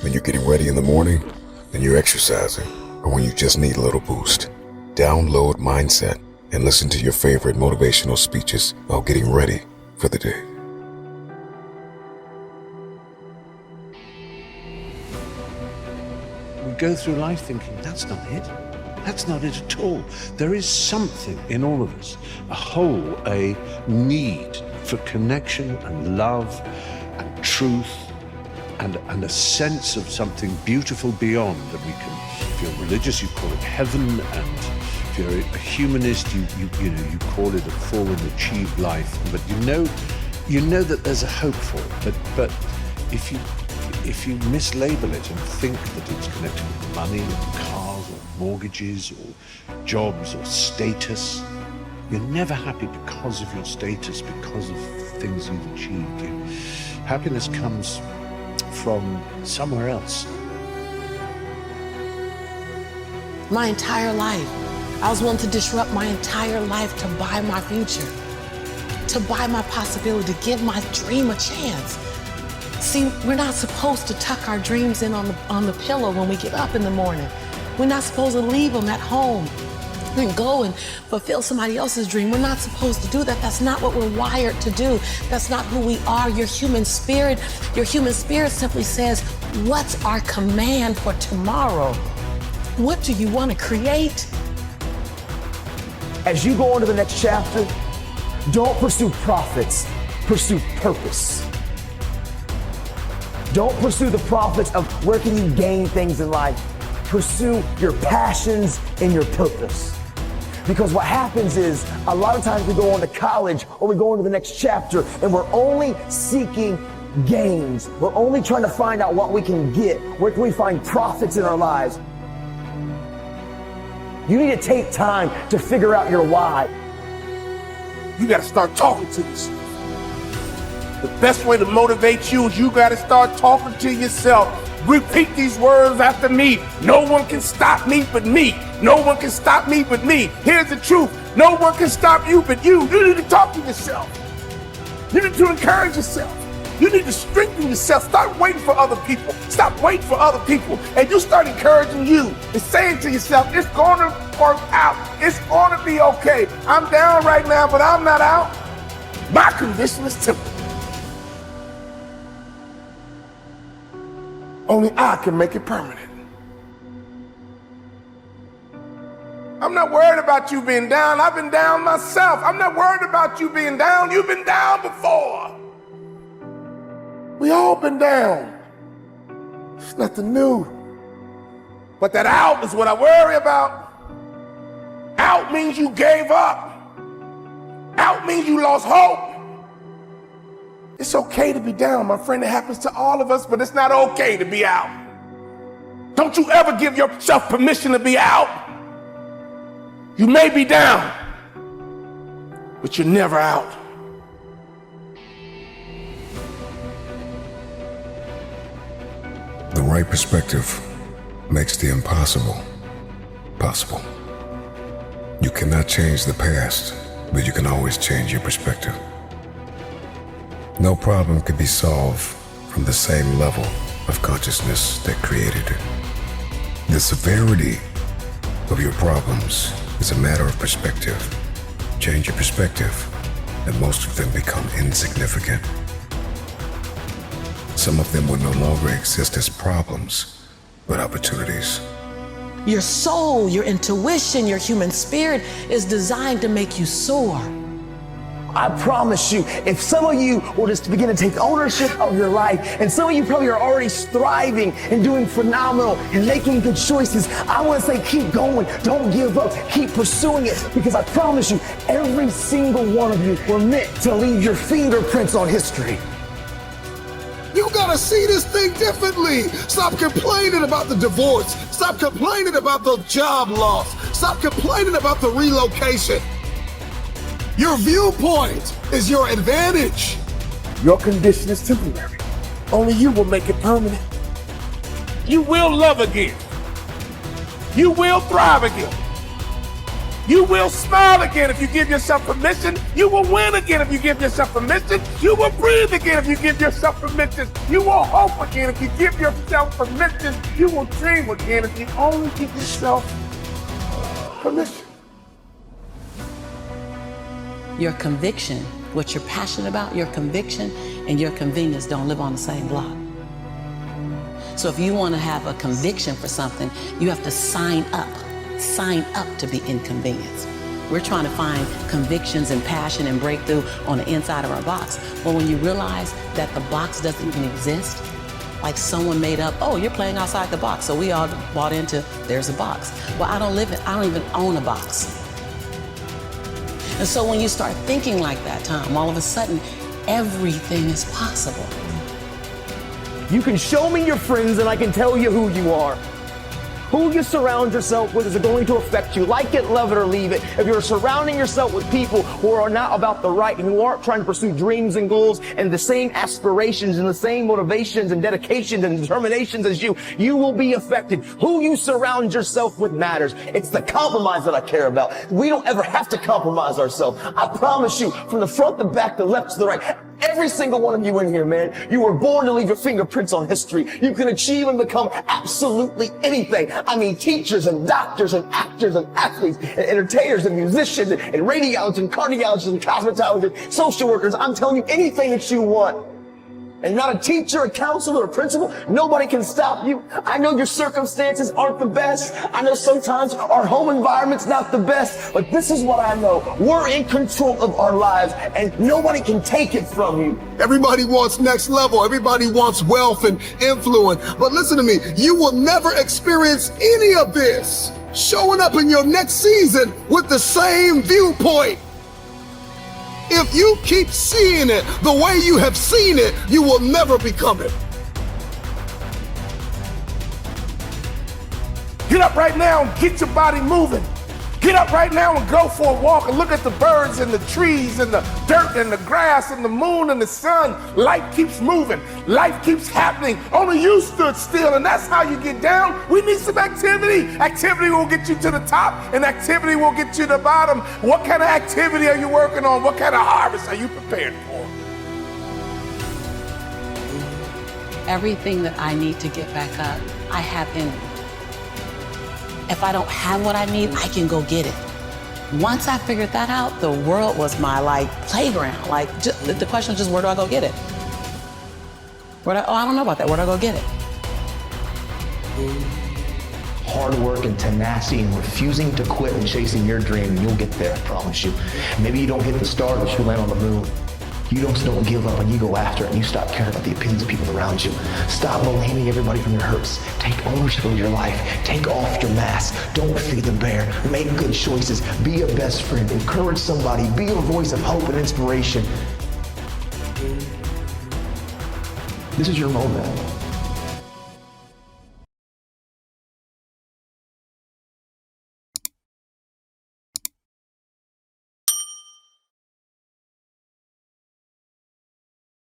When you're getting ready in the morning, when you're exercising, or when you just need a little boost. Download Mindset and listen to your favorite motivational speeches while getting ready for the day. We go through life thinking, that's not it. That's not it at all. There is something in all of us, a hole, a need for connection and love and truth and a sense of something beautiful beyond that we can. If you're religious, you call it heaven, and if you're a humanist, you call it a full and achieved life. But you know that there's a hope for it. But if you mislabel it and think that it's connected with money or cars or mortgages or jobs or status, you're never happy because of your status, because of things you've achieved. Happiness comes from somewhere else. My entire life, I was willing to disrupt my entire life to buy my future, to buy my possibility, to give my dream a chance. See, we're not supposed to tuck our dreams in on the pillow when we get up in the morning. We're not supposed to leave them at home and go and fulfill somebody else's dream. We're not supposed to do that. That's not what we're wired to do. That's not who we are. Your human spirit simply says, what's our command for tomorrow? What do you want to create? As you go into the next chapter, don't pursue profits, pursue purpose. Don't pursue the profits of where can you gain things in life. Pursue your passions and your purpose. Because what happens is, a lot of times we go on to college or we go into the next chapter and we're only seeking gains. We're only trying to find out what we can get. Where can we find profits in our lives? You need to take time to figure out your why. You got to start talking to yourself. The best way to motivate you is you got to start talking to yourself. Repeat these words after me. No one can stop me but me. No one can stop me but me. Here's the truth. No one can stop you but you. You need to talk to yourself. You need to encourage yourself. You need to strengthen yourself. Stop waiting for other people. Stop waiting for other people. And you start encouraging you and saying to yourself, it's going to work out. It's going to be okay. I'm down right now, but I'm not out. My condition is temporary. Only I can make it permanent. I'm not worried about you being down. I've been down myself. I'm not worried about you being down. You've been down before. We all been down. It's nothing new. But that out is what I worry about. Out means you gave up. Out means you lost hope. It's okay to be down, my friend. It happens to all of us, but it's not okay to be out. Don't you ever give yourself permission to be out. You may be down, but you're never out. The right perspective makes the impossible possible. You cannot change the past, but you can always change your perspective. No problem can be solved from the same level of consciousness that created it. The severity of your problems is a matter of perspective. Change your perspective, and most of them become insignificant. Some of them will no longer exist as problems, but opportunities. Your soul, your intuition, your human spirit is designed to make you soar. I promise you, if some of you will just begin to take ownership of your life, and some of you probably are already striving and doing phenomenal and making good choices, I want to say keep going, don't give up, keep pursuing it, because I promise you, every single one of you were meant to leave your fingerprints on history. You gotta see this thing differently. Stop complaining about the divorce. Stop complaining about the job loss. Stop complaining about the relocation. Your viewpoint is your advantage. Your condition is temporary. Only you will make it permanent. You will love again. You will thrive again. You will smile again if you give yourself permission. You will win again if you give yourself permission. You will breathe again if you give yourself permission. You will hope again if you give yourself permission. You will dream again if you only give yourself permission. Your conviction, what you're passionate about, your conviction and your convenience don't live on the same block. So if you want to have a conviction for something, you have to sign up to be inconvenienced. We're trying to find convictions and passion and breakthrough on the inside of our box. But when you realize that the box doesn't even exist, like someone made up, oh, you're playing outside the box. So we all bought into, there's a box. Well, I don't even own a box. And so when you start thinking like that, Tom, all of a sudden, everything is possible. You can show me your friends and I can tell you who you are. Who you surround yourself with is going to affect you. Like it, love it, or leave it. If you're surrounding yourself with people who are not about the right and who aren't trying to pursue dreams and goals and the same aspirations and the same motivations and dedications and determinations as you, you will be affected. Who you surround yourself with matters. It's the compromise that I care about. We don't ever have to compromise ourselves. I promise you, from the front to back, the left to the right, every single one of you in here, man, you were born to leave your fingerprints on history. You can achieve and become absolutely anything. I mean, teachers and doctors and actors and athletes and entertainers and musicians and radiologists and cardiologists and cosmetologists, social workers. I'm telling you, anything that you want. And not a teacher, a counselor, a principal, nobody can stop you. I know your circumstances aren't the best. I know sometimes our home environment's not the best, but this is what I know. We're in control of our lives and nobody can take it from you. Everybody wants next level. Everybody wants wealth and influence. But listen to me, you will never experience any of this showing up in your next season with the same viewpoint. If you keep seeing it the way you have seen it, you will never become it. Get up right now and get your body moving. Get up right now and go for a walk and look at the birds and the trees and the dirt and the grass and the moon and the sun. Life keeps moving. Life keeps happening. Only you stood still, and that's how you get down. We need some activity. Activity will get you to the top, and activity will get you to the bottom. What kind of activity are you working on? What kind of harvest are you prepared for? Everything that I need to get back up, I have in me. If I don't have what I need, I can go get it. Once I figured that out, the world was my playground. The question was just, where do I go get it? I don't know about that. Where do I go get it? Hard work and tenacity and refusing to quit and chasing your dream, and you'll get there, I promise you. Maybe you don't hit the stars, but you'll land on the moon. You just don't give up and you go after it and you stop caring about the opinions of people around you. Stop blaming everybody from your hurts. Take ownership of your life. Take off your mask. Don't feed the bear. Make good choices. Be a best friend. Encourage somebody. Be a voice of hope and inspiration. This is your moment.